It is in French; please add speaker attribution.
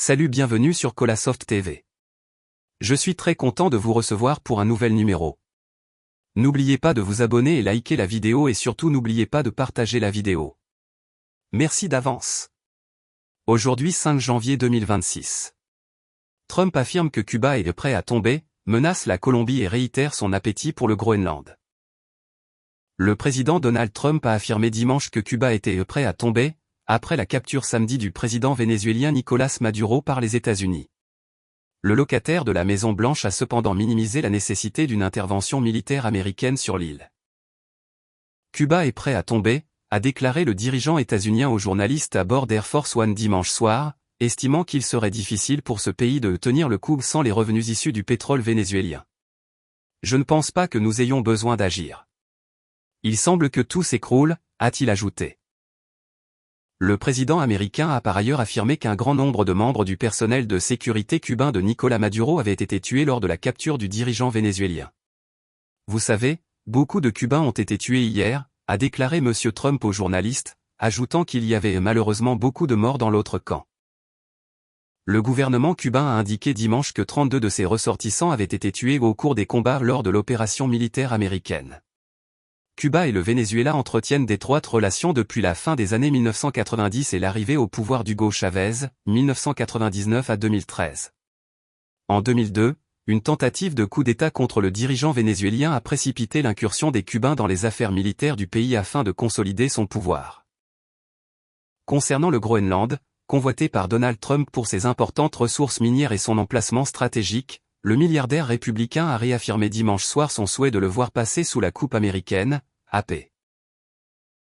Speaker 1: Salut, bienvenue sur Colasoft TV. Je suis très content de vous recevoir pour un nouvel numéro. N'oubliez pas de vous abonner et liker la vidéo et surtout n'oubliez pas de partager la vidéo. Merci d'avance. Aujourd'hui 5 janvier 2026. Trump affirme que Cuba est prêt à tomber, menace la Colombie et réitère son appétit pour le Groenland. Le président Donald Trump a affirmé dimanche que Cuba était prêt à tomber, après la capture samedi du président vénézuélien Nicolás Maduro par les États-Unis. Le locataire de la Maison-Blanche a cependant minimisé la nécessité d'une intervention militaire américaine sur l'île. Cuba est prêt à tomber, a déclaré le dirigeant états-unien aux journalistes à bord d'Air Force One dimanche soir, estimant qu'il serait difficile pour ce pays de tenir le coup sans les revenus issus du pétrole vénézuélien. Je ne pense pas que nous ayons besoin d'agir. Il semble que tout s'écroule, a-t-il ajouté. Le président américain a par ailleurs affirmé qu'un grand nombre de membres du personnel de sécurité cubain de Nicolás Maduro avaient été tués lors de la capture du dirigeant vénézuélien. Vous savez, beaucoup de Cubains ont été tués hier, a déclaré M. Trump aux journalistes, ajoutant qu'il y avait malheureusement beaucoup de morts dans l'autre camp. Le gouvernement cubain a indiqué dimanche que 32 de ses ressortissants avaient été tués au cours des combats lors de l'opération militaire américaine. Cuba et le Venezuela entretiennent d'étroites relations depuis la fin des années 1990 et l'arrivée au pouvoir d'Hugo Chavez, 1999 à 2013. En 2002, une tentative de coup d'État contre le dirigeant vénézuélien a précipité l'incursion des Cubains dans les affaires militaires du pays afin de consolider son pouvoir. Concernant le Groenland, convoité par Donald Trump pour ses importantes ressources minières et son emplacement stratégique, le milliardaire républicain a réaffirmé dimanche soir son souhait de le voir passer sous la coupe américaine, AP.